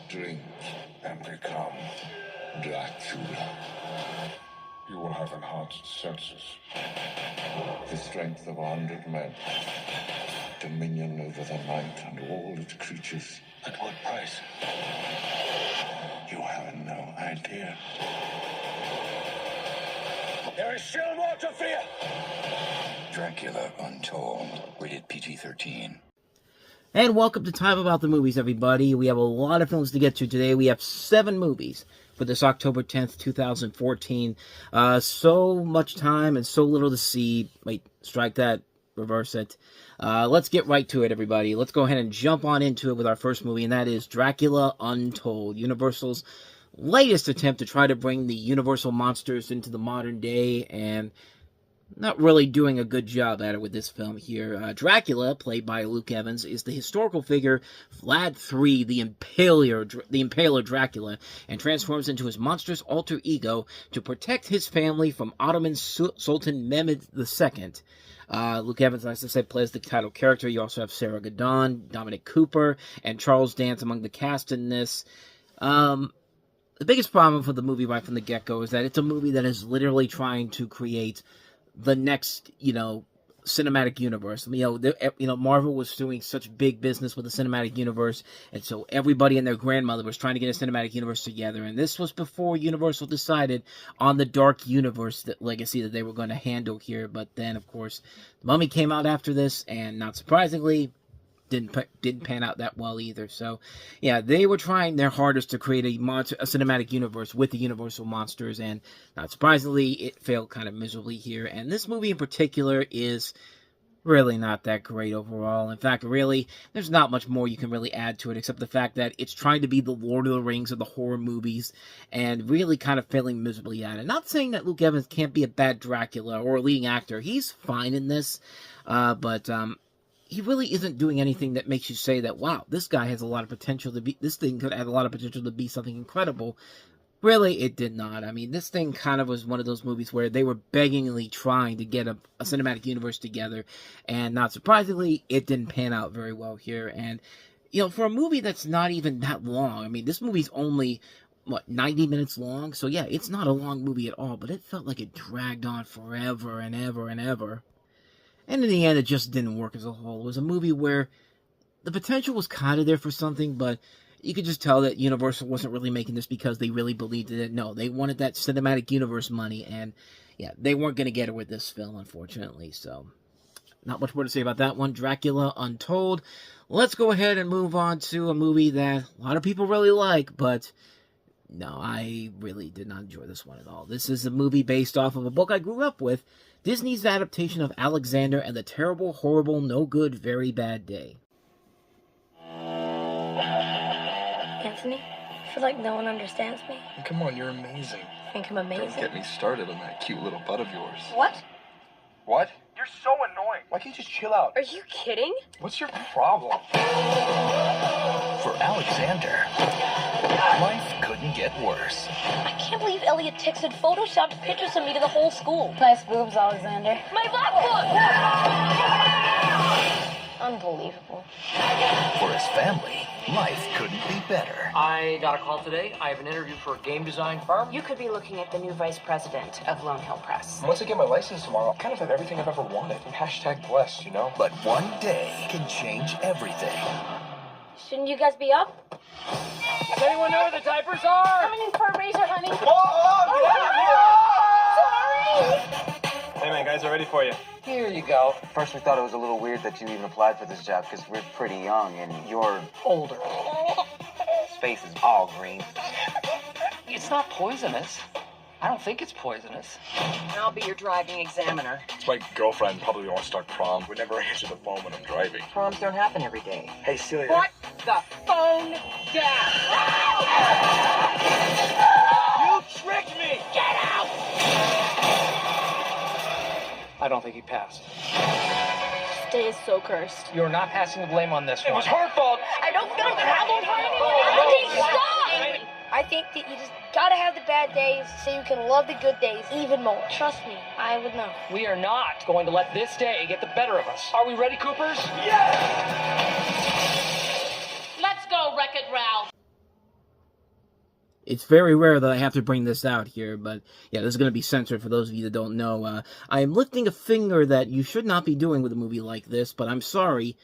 drink and become Dracula. You will have enhanced senses, the strength of 100 men, dominion over the night and all its creatures. At what price? You have no idea. There is still more to fear! Dracula Untold, rated PG-13. And welcome to Time About the Movies, everybody. We have a lot of films to get to today. We have 7 movies for this October 10th, 2014. So much time and so little to see. Wait, strike that, reverse it. Let's get right to it, everybody. Let's go ahead and jump on into it with our first movie, and that is Dracula Untold, Universal's latest attempt to try to bring the Universal monsters into the modern day, and not really doing a good job at it with this film here. Dracula, played by Luke Evans, is the historical figure Vlad III, the Impaler Dracula, and transforms into his monstrous alter ego to protect his family from Ottoman Sultan Mehmed II. Luke Evans, as I said, plays the title character. You also have Sarah Gadon, Dominic Cooper, and Charles Dance among the cast in this. The biggest problem for the movie right from the get-go is that it's a movie that is literally trying to create the next, cinematic universe. Marvel was doing such big business with the cinematic universe, and so everybody and their grandmother was trying to get a cinematic universe together, and this was before Universal decided on the dark universe legacy that they were going to handle here. But then, of course, The Mummy came out after this, and not surprisingly, didn't pan out that well either. So, yeah, they were trying their hardest to create a cinematic universe with the Universal monsters, and not surprisingly, it failed kind of miserably here. And this movie in particular is really not that great overall. In fact, really, there's not much more you can really add to it, except the fact that it's trying to be the Lord of the Rings of the horror movies, and really kind of failing miserably at it. Not saying that Luke Evans can't be a bad Dracula or a leading actor. He's fine in this, but he really isn't doing anything that makes you say that, wow, this guy has a lot of potential to be, this thing could have a lot of potential to be something incredible. Really, it did not. I mean, this thing kind of was one of those movies where they were beggingly trying to get a cinematic universe together, and not surprisingly, it didn't pan out very well here. And, for a movie that's not even that long, I mean, this movie's only 90 minutes long? So yeah, it's not a long movie at all, but it felt like it dragged on forever and ever and ever. And in the end, it just didn't work as a whole. It was a movie where the potential was kind of there for something, but you could just tell that Universal wasn't really making this because they really believed in it. No, they wanted that cinematic universe money, and yeah, they weren't going to get it with this film, unfortunately. So, not much more to say about that one. Dracula Untold. Let's go ahead and move on to a movie that a lot of people really like, but no, I really did not enjoy this one at all. This is a movie based off of a book I grew up with, Disney's adaptation of Alexander and the Terrible, Horrible, No Good, Very Bad Day. Anthony, I feel like no one understands me. Come on, you're amazing. I think I'm amazing. Don't get me started on that cute little butt of yours. What? What? You're so annoying. Why can't you just chill out? Are you kidding? What's your problem? For Alexander, life couldn't get worse. I can't believe Elliot texted photoshopped pictures of me to the whole school. Nice boobs, Alexander. My black book! Unbelievable. For his family, life couldn't be better. I got a call today. I have an interview for a game design firm. You could be looking at the new vice president of Lone Hill Press. Once I get my license tomorrow, I kind of have everything I've ever wanted. Hashtag blessed, But one day can change everything. Shouldn't you guys be up? Does anyone know where the diapers are? Coming in for a razor, honey. Sorry! Hey man, guys are ready for you. Here you go. First, we thought it was a little weird that you even applied for this job because we're pretty young and you're older. His face is all green. It's not poisonous. I don't think it's poisonous. I'll be your driving examiner. It's my girlfriend probably wants to start prom. We never answer the phone when I'm driving. Proms don't happen every day. Hey Celia. Put the phone down! You tricked me! Get out! I don't think he passed. This day is so cursed. You're not passing the blame on this one. It was her fault! I don't feel a problem for anyone. Stop! I think that you just gotta have the bad days so you can love the good days even more. Trust me, I would know. We are not going to let this day get the better of us. Are we ready, Coopers? Yes! Let's go, Wreck-It Ralph. It's very rare that I have to bring this out here, but yeah, this is going to be censored for those of you that don't know. I am lifting a finger that you should not be doing with a movie like this, but I'm sorry.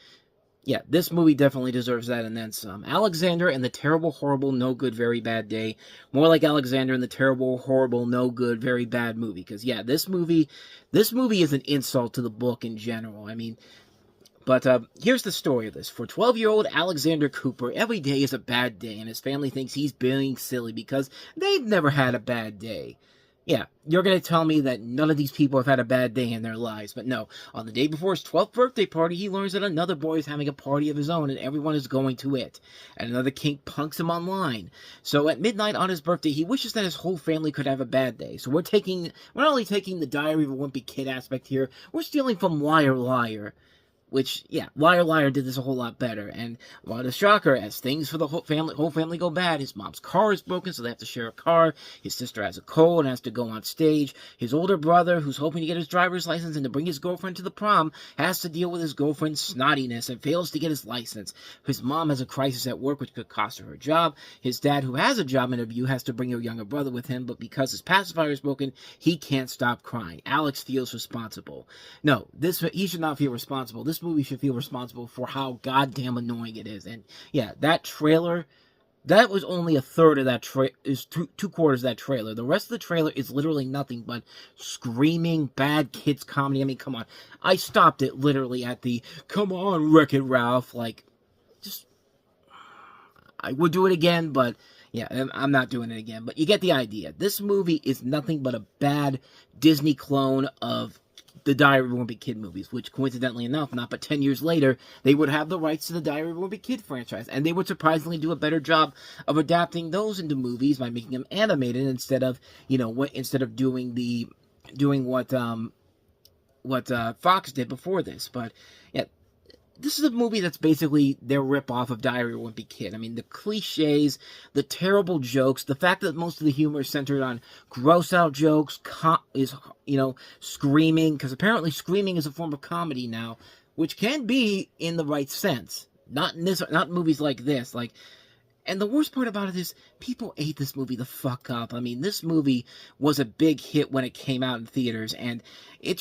Yeah, this movie definitely deserves that and then some. Alexander and the Terrible, Horrible, No Good, Very Bad Day. More like Alexander and the Terrible, Horrible, No Good, Very Bad Movie. Because, yeah, this movie is an insult to the book in general. I mean, but here's the story of this. For 12-year-old Alexander Cooper, every day is a bad day, and his family thinks he's being silly because they've never had a bad day. Yeah, you're going to tell me that none of these people have had a bad day in their lives, but no. On the day before his 12th birthday party, he learns that another boy is having a party of his own, and everyone is going to it. And another kink punks him online. So at midnight on his birthday, he wishes that his whole family could have a bad day. So we're not only taking the Diary of a Wimpy Kid aspect here, we're stealing from Liar Liar. Which, yeah, Liar Liar did this a whole lot better. And what a shocker, as things for the whole family go bad. His mom's car is broken, so they have to share a car. His sister has a cold and has to go on stage. His older brother, who's hoping to get his driver's license and to bring his girlfriend to the prom, has to deal with his girlfriend's snottiness and fails to get his license. His mom has a crisis at work, which could cost her job. His dad, who has a job interview, has to bring her younger brother with him, but because his pacifier is broken, he can't stop crying. Alex feels responsible. No, he should not feel responsible. This movie should feel responsible for how goddamn annoying it is. And yeah, that trailer, that was only a third of that is two quarters of that trailer. The rest of the trailer is literally nothing but screaming bad kids comedy. I mean, come on. I stopped it literally at the "come on, Wreck-It Ralph." Like, just, I would do it again, but yeah, I'm not doing it again. But you get the idea. This movie is nothing but a bad Disney clone of the Diary of a Wimpy Kid movies, which coincidentally enough, not but 10 years later, they would have the rights to the Diary of a Wimpy Kid franchise, and they would surprisingly do a better job of adapting those into movies by making them animated instead of, doing what Fox did before this. But yeah, this is a movie that's basically their rip-off of Diary of a Wimpy Kid. I mean, the cliches, the terrible jokes, the fact that most of the humor is centered on gross-out jokes, screaming, because apparently screaming is a form of comedy now, which can be in the right sense. Not in movies like this. And the worst part about it is, people ate this movie the fuck up. I mean, this movie was a big hit when it came out in theaters, and I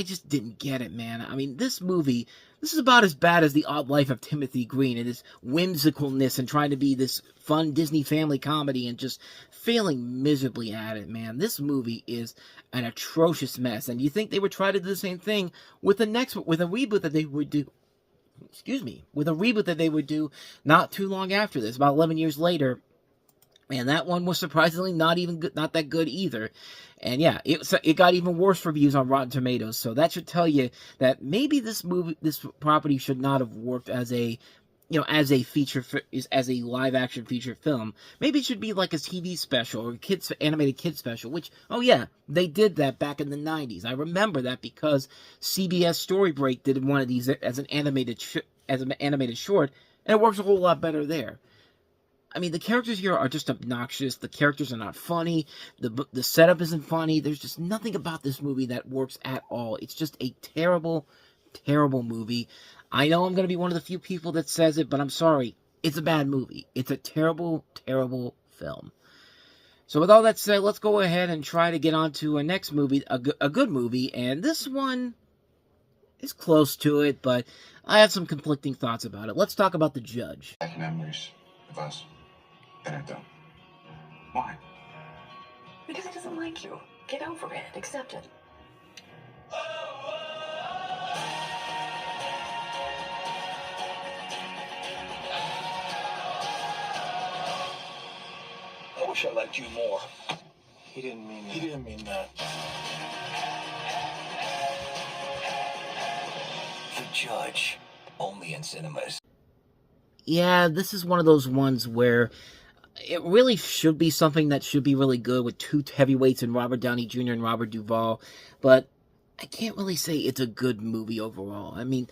just didn't get it, man. I mean, this is about as bad as The Odd Life of Timothy Green, and his whimsicalness and trying to be this fun Disney family comedy and just failing miserably at it, man. This movie is an atrocious mess, and you think they would try to do the same thing with a reboot that they would do. With a reboot that they would do not too long after this, about 11 years later. And that one was surprisingly not that good either. And yeah, it got even worse reviews on Rotten Tomatoes. So that should tell you that maybe this property should not have worked as a live action feature film. Maybe it should be like a TV special or animated kids special, which, oh yeah, they did that back in the 90s. I remember that because CBS Story Break did one of these as an animated short, and it works a whole lot better there. I mean, the characters here are just obnoxious. The characters are not funny. The setup isn't funny. There's just nothing about this movie that works at all. It's just a terrible, terrible movie. I know I'm going to be one of the few people that says it, but I'm sorry. It's a bad movie. It's a terrible, terrible film. So with all that said, let's go ahead and try to get on to a next movie, a good movie, and this one is close to it, but I have some conflicting thoughts about it. Let's talk about The Judge. I have memories of us that I don't. Why? Because he doesn't like you. Get over it. Accept it. I wish I liked you more. He didn't mean that. He didn't mean that. The Judge, only in cinemas. Yeah, this is one of those ones where it really should be something that should be really good with two heavyweights in Robert Downey Jr. and Robert Duvall, but I can't really say it's a good movie overall. I mean,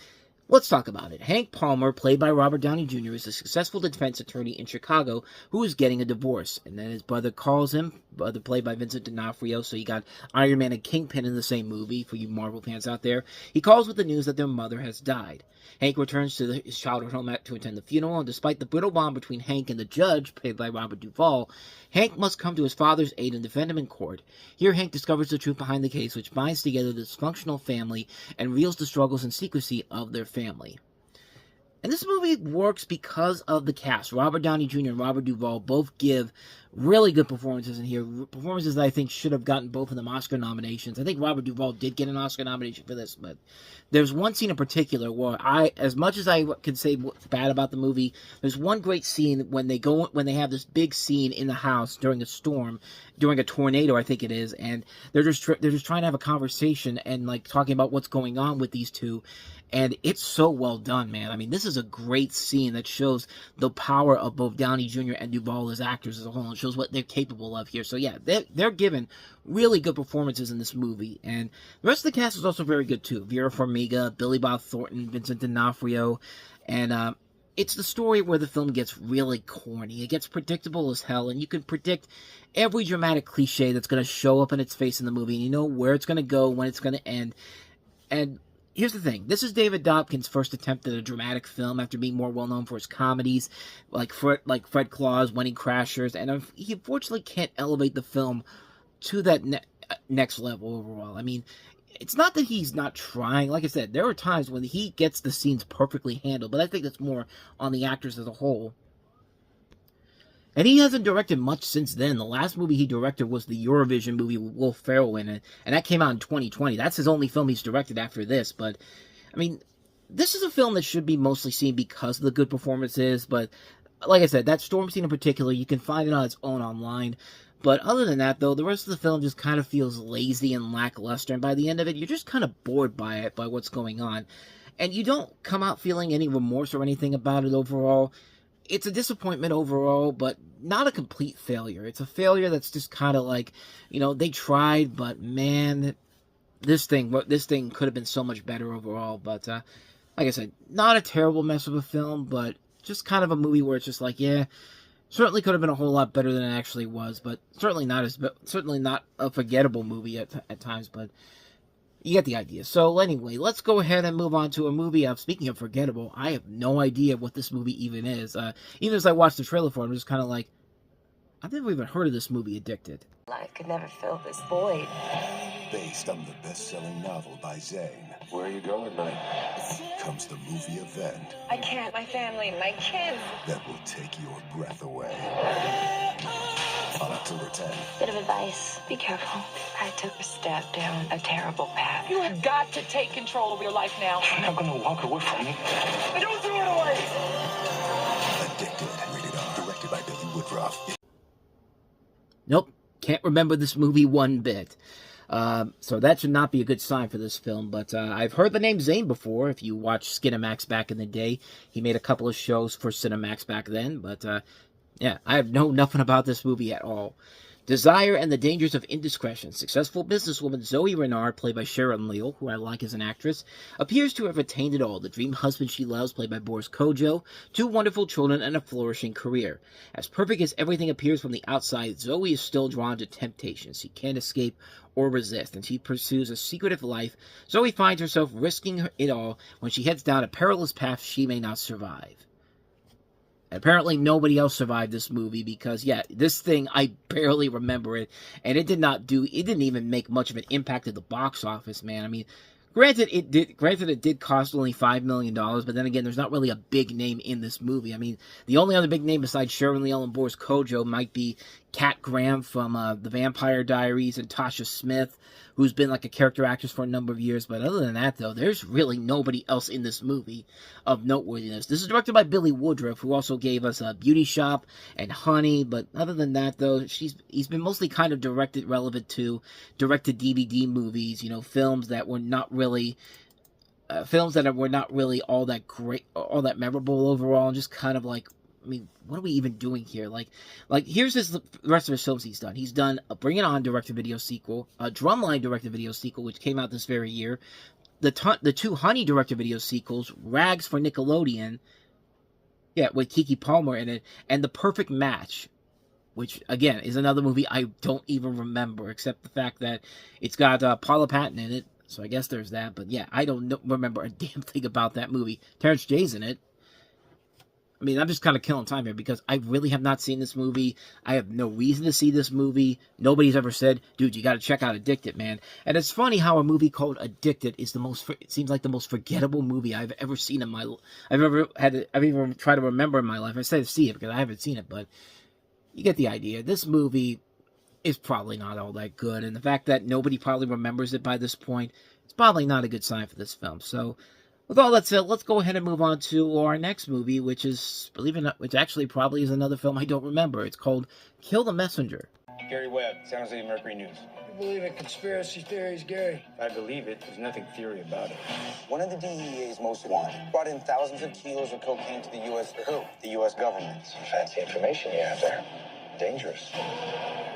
Let's talk about it. Hank Palmer, played by Robert Downey Jr., is a successful defense attorney in Chicago who is getting a divorce. And then his brother calls him, brother played by Vincent D'Onofrio, so you got Iron Man and Kingpin in the same movie, for you Marvel fans out there. He calls with the news that their mother has died. Hank returns to his childhood home to attend the funeral, and despite the brittle bond between Hank and the judge, played by Robert Duvall, Hank must come to his father's aid and defend him in court. Here, Hank discovers the truth behind the case, which binds together the dysfunctional family and reveals the struggles and secrecy of their family. And this movie works because of the cast. Robert Downey Jr. and Robert Duvall both give really good performances in here. Performances that I think should have gotten both of them Oscar nominations. I think Robert Duvall did get an Oscar nomination for this, but there's one scene in particular where as much as I can say what's bad about the movie, there's one great scene when they have this big scene in the house during a storm, during a tornado, I think it is, and they're just trying to have a conversation and like talking about what's going on with these two. And it's so well done, man. I mean, this is a great scene that shows the power of both Downey Jr. and Duvall as actors as a whole, and shows what they're capable of here. So yeah, they're given really good performances in this movie. And the rest of the cast is also very good too. Vera Farmiga, Billy Bob Thornton, Vincent D'Onofrio. And it's the story where the film gets really corny. It gets predictable as hell, and you can predict every dramatic cliche that's going to show up in its face in the movie. And you know where it's going to go, when it's going to end. And here's the thing. This is David Dobkin's first attempt at a dramatic film after being more well-known for his comedies, like Fred Claus, Wedding Crashers, and he unfortunately can't elevate the film to that next level overall. I mean, it's not that he's not trying. Like I said, there are times when he gets the scenes perfectly handled, but I think that's more on the actors as a whole. And he hasn't directed much since then. The last movie he directed was the Eurovision movie with Will Ferrell in it, and that came out in 2020. That's his only film he's directed after this, but, I mean, this is a film that should be mostly seen because of the good performances, but, like I said, that storm scene in particular, you can find it on its own online. But other than that, though, the rest of the film just kind of feels lazy and lackluster, and by the end of it, you're just kind of bored by it, by what's going on. And you don't come out feeling any remorse or anything about it overall. It's a disappointment overall, but not a complete failure. It's a failure that's just kind of like, you know, they tried, but man, this thing could have been so much better overall. But like I said, not a terrible mess of a film, but just kind of a movie where it's just like, yeah, certainly could have been a whole lot better than it actually was, but certainly not a forgettable movie at times. But you get the idea. So anyway, let's go ahead and move on to a movie. Speaking of forgettable, I have no idea what this movie even is. Even as I watched the trailer for it, I'm just kind of like, I've never even heard of this movie, Addicted. I could never fill this void. Based on the best-selling novel by Zane, Where are you going, mate? comes the movie event I can't. My family, my kids. that will take your breath away. On October 10th, Bit of advice. Be careful. I took a step down a terrible path. You have got to take control of your life now. You're not gonna walk away from me. Don't throw it away! Addicted, rated R, directed by Billy Woodruff. Nope, can't remember this movie one bit. So that should not be a good sign for this film, but I've heard the name Zane before. If you watched Skinamax back in the day, he made a couple of shows for Cinemax back then, but yeah, I have known nothing about this movie at all. Desire and the Dangers of Indiscretion. Successful businesswoman Zoe Renard, played by Sharon Leal, who I like as an actress, appears to have attained it all. The dream husband she loves, played by Boris Kodjoe, 2 wonderful children, and a flourishing career. As perfect as everything appears from the outside, Zoe is still drawn to temptation she can't escape or resist, and she pursues a secretive life. Zoe finds herself risking it all when she heads down a perilous path she may not survive. Apparently nobody else survived this movie because, yeah, this thing, I barely remember it, and it didn't even make much of an impact at the box office, man. I mean, granted it did cost only $5 million, but then again, there's not really a big name in this movie. I mean, the only other big name besides Sharon Leal and Boris Kodjoe might be Kat Graham from The Vampire Diaries and Tasha Smith, who's been like a character actress for a number of years. But other than that, though, there's really nobody else in this movie of noteworthiness. This is directed by Billy Woodruff, who also gave us Beauty Shop and Honey. But other than that, though, he's been mostly kind of relevant to direct-to-DVD movies, you know, films that were not really all that great, all that memorable overall, and just kind of like, I mean, what are we even doing here? Like here's the rest of his films he's done. He's done a Bring It On direct-to-video sequel, a Drumline direct-to-video sequel, which came out this very year, the two Honey direct-to-video sequels, Rags for Nickelodeon, yeah, with Keke Palmer in it, and The Perfect Match, which, again, is another movie I don't even remember, except the fact that it's got Paula Patton in it, so I guess there's that. But yeah, I don't remember a damn thing about that movie. Terrence J's in it. I mean, I'm just kind of killing time here because I really have not seen this movie. I have no reason to see this movie. Nobody's ever said, dude, you got to check out Addicted, man. And it's funny how a movie called Addicted is it seems like the most forgettable movie I've ever seen in my life. I've even tried to remember in my life. I say to see it because I haven't seen it, but you get the idea. This movie is probably not all that good. And the fact that nobody probably remembers it by this point, it's probably not a good sign for this film. So, with all that said, let's go ahead and move on to our next movie, which is, believe it or not, which actually probably is another film I don't remember. It's called Kill the Messenger. Gary Webb, San Jose Mercury News. You believe in conspiracy theories, Gary? If I believe it, there's nothing theory about it. One of the DEA's most wanted brought in thousands of kilos of cocaine to the U.S. For who? The U.S. government. Some fancy information you have there. Dangerous.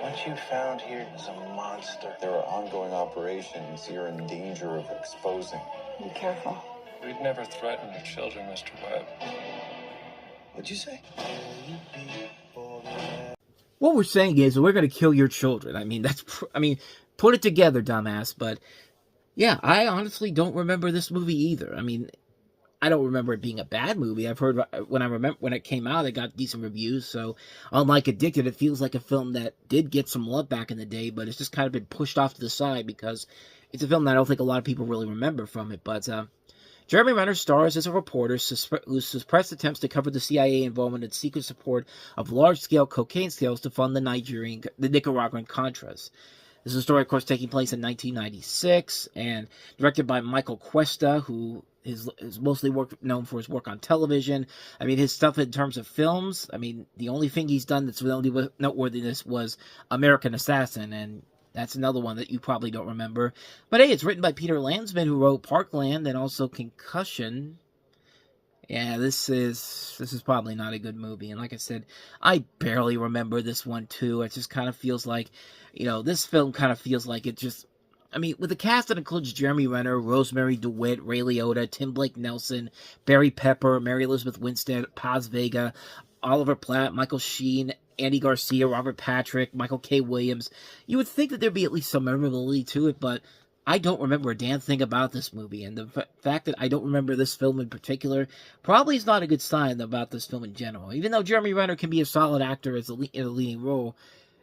What you found here is a monster. There are ongoing operations you're in danger of exposing. Be careful. We'd never threaten your children, Mr. Webb. What'd you say? What we're saying is we're going to kill your children. I mean, put it together, dumbass. But yeah, I honestly don't remember this movie either. I mean, I don't remember it being a bad movie. I've heard when it came out, it got decent reviews. So unlike Addicted, it feels like a film that did get some love back in the day, but it's just kind of been pushed off to the side because it's a film that I don't think a lot of people really remember from it. But Jeremy Renner stars as a reporter who suppressed attempts to cover the CIA involvement in secret support of large-scale cocaine sales to fund the Nicaraguan Contras. This is a story, of course, taking place in 1996 and directed by Michael Cuesta, who is mostly known for his work on television. I mean, his stuff in terms of films, I mean, the only thing he's done that's really noteworthiness was American Assassin, and that's another one that you probably don't remember. But hey, it's written by Peter Landsman, who wrote Parkland and also Concussion. Yeah, this is probably not a good movie. And like I said, I barely remember this one too. It just kind of feels like, this film kind of feels like it just... I mean, with a cast that includes Jeremy Renner, Rosemary DeWitt, Ray Liotta, Tim Blake Nelson, Barry Pepper, Mary Elizabeth Winstead, Paz Vega, Oliver Platt, Michael Sheen, Andy Garcia, Robert Patrick, Michael K. Williams. You would think that there'd be at least some memorability to it, but I don't remember a damn thing about this movie. And the fact that I don't remember this film in particular probably is not a good sign about this film in general. Even though Jeremy Renner can be a solid actor in a leading role,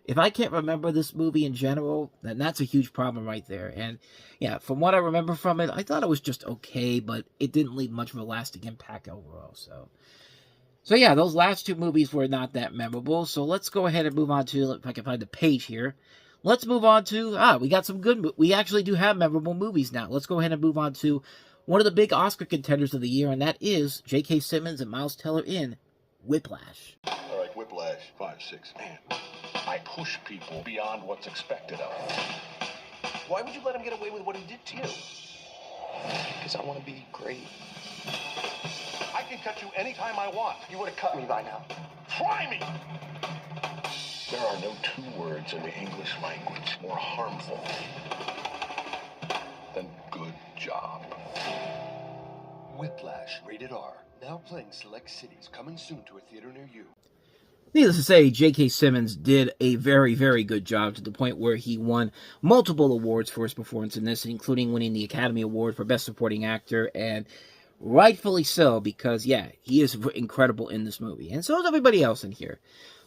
if I can't remember this movie in general, then that's a huge problem right there. And yeah, from what I remember from it, I thought it was just okay, but it didn't leave much of a lasting impact overall. So yeah, those last two movies were not that memorable. So let's go ahead and move on to, if I can find the page here. Let's move on to, we got some good, we actually do have memorable movies now. Let's go ahead and move on to one of the big Oscar contenders of the year, and that is J.K. Simmons and Miles Teller in Whiplash. All right, Whiplash, 5, 6. Man, I push people beyond what's expected of them. Why would you let him get away with what he did to you? Because I want to be great. I can cut you anytime I want. You would have cut me by now. Try me! There are no two words in the English language more harmful than good job. Whiplash, rated R. Now playing select cities. Coming soon to a theater near you. Needless to say, J.K. Simmons did a very, very good job to the point where he won multiple awards for his performance in this, including winning the Academy Award for Best Supporting Actor, and rightfully so, because, yeah, he is incredible in this movie. And so is everybody else in here.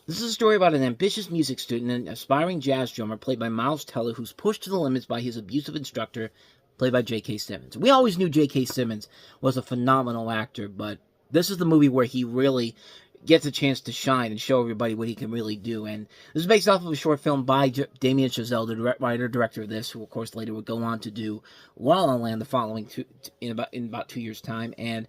This is a story about an ambitious music student and aspiring jazz drummer played by Miles Teller, who's pushed to the limits by his abusive instructor, played by J.K. Simmons. We always knew J.K. Simmons was a phenomenal actor, but this is the movie where he really gets a chance to shine and show everybody what he can really do. And this is based off of a short film by Damien Chazelle, the writer-director of this, who, of course, later would go on to do La La Land the following in about 2 years' time. And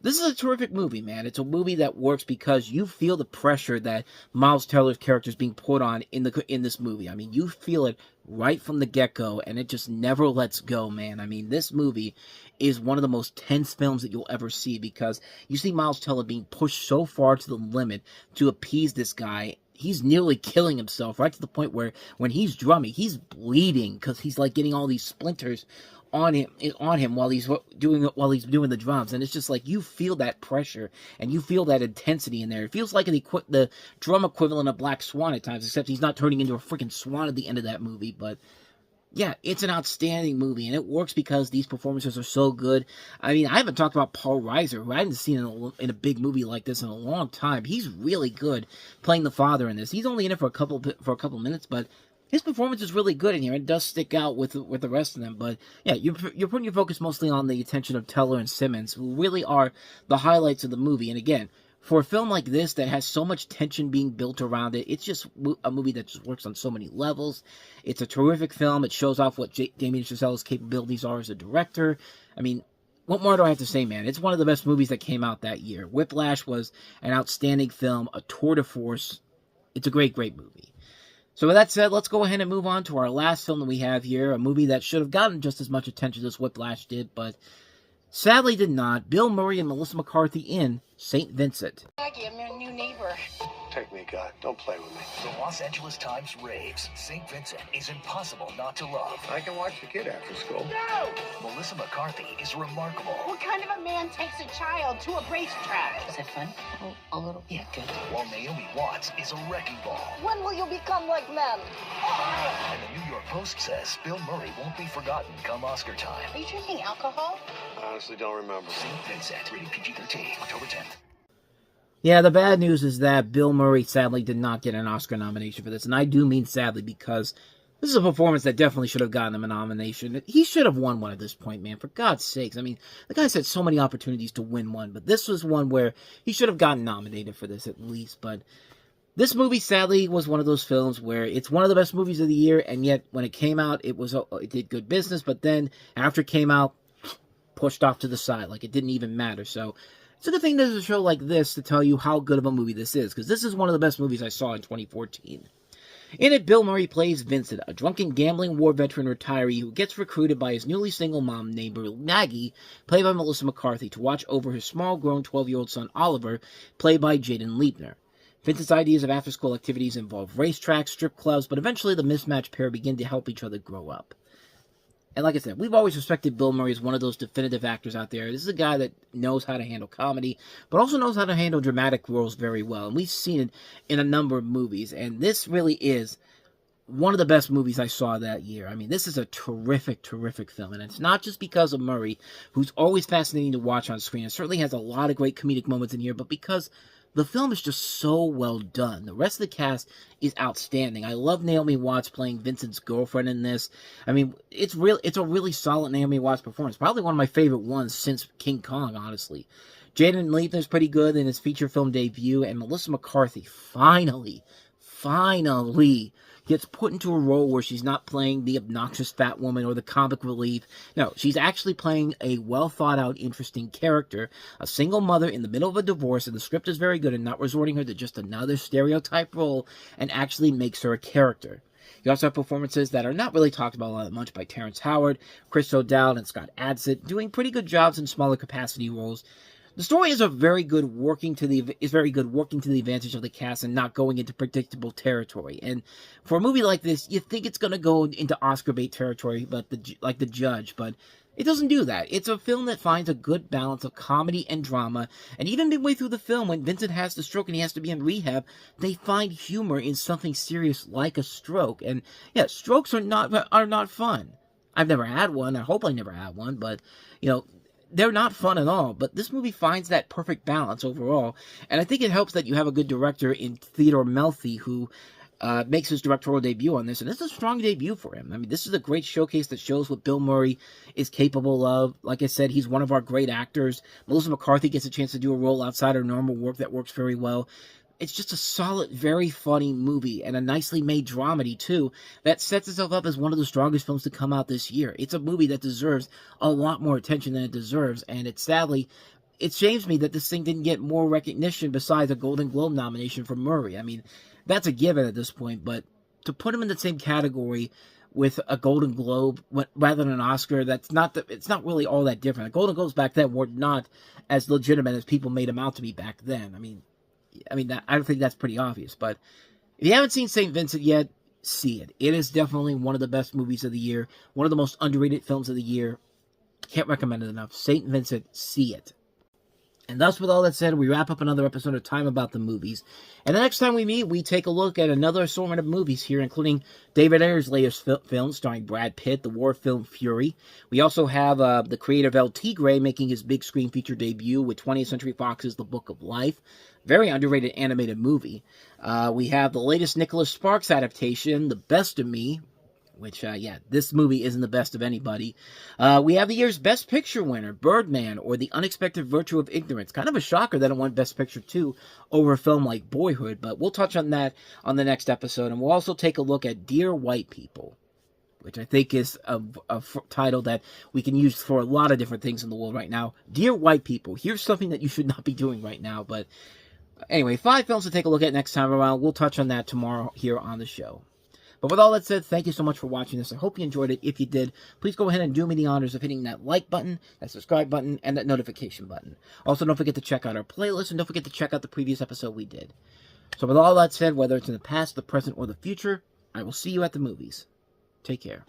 this is a terrific movie, man. It's a movie that works because you feel the pressure that Miles Teller's character is being put on in this movie. I mean, you feel it right from the get-go, and it just never lets go, man. I mean, this movie is one of the most tense films that you'll ever see because you see Miles Teller being pushed so far to the limit to appease this guy. He's nearly killing himself, right to the point where when he's drumming, he's bleeding because he's like getting all these splinters on him while he's doing the drums, and it's just like you feel that pressure and you feel that intensity in there. It feels like the drum equivalent of Black Swan at times, except he's not turning into a freaking swan at the end of that movie. But yeah, it's an outstanding movie, and it works because these performances are so good. I mean, I haven't talked about Paul Reiser, who I haven't seen in a big movie like this in a long time. He's really good playing the father in this. He's only in it for a couple minutes, but his performance is really good in here. It does stick out with the rest of them. But yeah, you're putting your focus mostly on the attention of Teller and Simmons, who really are the highlights of the movie. And again, for a film like this that has so much tension being built around it, it's just a movie that just works on so many levels. It's a terrific film. It shows off what Damien Chazelle's capabilities are as a director. I mean, what more do I have to say, man? It's one of the best movies that came out that year. Whiplash was an outstanding film, a tour de force. It's a great, great movie. So with that said, let's go ahead and move on to our last film that we have here, a movie that should have gotten just as much attention as Whiplash did, but sadly did not. Bill Murray and Melissa McCarthy in St. Vincent. Maggie, I'm your new neighbor. Take me, God. Don't play with me. The Los Angeles Times raves St. Vincent is impossible not to love. I can watch the kid after school. No! Melissa McCarthy is remarkable. What kind of a man takes a child to a racetrack? Is it fun? A little. Yeah, good. While Naomi Watts is a wrecking ball. When will you become like men? And the New York Post says Bill Murray won't be forgotten come Oscar time. Are you drinking alcohol? I honestly don't remember. St. Vincent, rated PG-13, October 10th. Yeah, the bad news is that Bill Murray sadly did not get an Oscar nomination for this, and I do mean sadly because this is a performance that definitely should have gotten him a nomination. He should have won one at this point, man, for God's sakes. I mean, the guy's had so many opportunities to win one, but this was one where he should have gotten nominated for this at least. But this movie, sadly, was one of those films where it's one of the best movies of the year, and yet when it came out, it did good business, but then after it came out, pushed off to the side, like it didn't even matter. So it's a good thing there's a show like this to tell you how good of a movie this is, because this is one of the best movies I saw in 2014. In it, Bill Murray plays Vincent, a drunken gambling war veteran retiree who gets recruited by his newly single mom named Maggie, played by Melissa McCarthy, to watch over his small-grown 12-year-old son Oliver, played by Jaden Liebner. Vincent's ideas of after-school activities involve racetracks, strip clubs, but eventually the mismatched pair begin to help each other grow up. And like I said, we've always respected Bill Murray as one of those definitive actors out there. This is a guy that knows how to handle comedy, but also knows how to handle dramatic roles very well. And we've seen it in a number of movies. And this really is one of the best movies I saw that year. I mean, this is a terrific, terrific film. And it's not just because of Murray, who's always fascinating to watch on screen. It certainly has a lot of great comedic moments in here, but because the film is just so well done. The rest of the cast is outstanding. I love Naomi Watts playing Vincent's girlfriend in this. I mean, it's a really solid Naomi Watts performance. Probably one of my favorite ones since King Kong, honestly. Jaden Liebner's pretty good in his feature film debut, and Melissa McCarthy finally gets put into a role where she's not playing the obnoxious fat woman or the comic relief. No, she's actually playing a well-thought-out, interesting character, a single mother in the middle of a divorce, and the script is very good in not resorting her to just another stereotype role and actually makes her a character. You also have performances that are not really talked about all that much by Terrence Howard, Chris O'Dowd, and Scott Adsit, doing pretty good jobs in smaller capacity roles. The story is very good working to the advantage of the cast and not going into predictable territory. And for a movie like this, you think it's going to go into Oscar bait territory, like The Judge, but it doesn't do that. It's a film that finds a good balance of comedy and drama, and even midway through the film, when Vincent has the stroke and he has to be in rehab, they find humor in something serious like a stroke. And yeah, strokes are not fun. I've never had one. I hope I never had one, but you know, they're not fun at all, but this movie finds that perfect balance overall, and I think it helps that you have a good director in Theodore Melfi, who makes his directorial debut on this, and this is a strong debut for him. I mean, this is a great showcase that shows what Bill Murray is capable of. Like I said, he's one of our great actors. Melissa McCarthy gets a chance to do a role outside her normal work that works very well. It's just a solid, very funny movie, and a nicely made dramedy, too, that sets itself up as one of the strongest films to come out this year. It's a movie that deserves a lot more attention than it deserves, and it shames me that this thing didn't get more recognition besides a Golden Globe nomination for Murray. I mean, that's a given at this point, but to put him in the same category with a Golden Globe rather than an Oscar, it's not really all that different. The Golden Globes back then were not as legitimate as people made them out to be back then. I mean, I think that's pretty obvious, but if you haven't seen St. Vincent yet, see it. It is definitely one of the best movies of the year, one of the most underrated films of the year. Can't recommend it enough. St. Vincent, see it. And thus, with all that said, we wrap up another episode of Time About the Movies. And the next time we meet, we take a look at another assortment of movies here, including David Ayer's latest film starring Brad Pitt, the war film Fury. We also have the creator of L. Tigre making his big screen feature debut with 20th Century Fox's The Book of Life. Very underrated animated movie. We have the latest Nicholas Sparks adaptation, The Best of Me, which, this movie isn't the best of anybody. We have the year's Best Picture winner, Birdman, or The Unexpected Virtue of Ignorance. Kind of a shocker that it won Best Picture, too, over a film like Boyhood, but we'll touch on that on the next episode, and we'll also take a look at Dear White People, which I think is a title that we can use for a lot of different things in the world right now. Dear White People, here's something that you should not be doing right now, but anyway, 5 films to take a look at next time around. We'll touch on that tomorrow here on the show. But with all that said, thank you so much for watching this. I hope you enjoyed it. If you did, please go ahead and do me the honors of hitting that like button, that subscribe button, and that notification button. Also, don't forget to check out our playlist, and don't forget to check out the previous episode we did. So with all that said, whether it's in the past, the present, or the future, I will see you at the movies. Take care.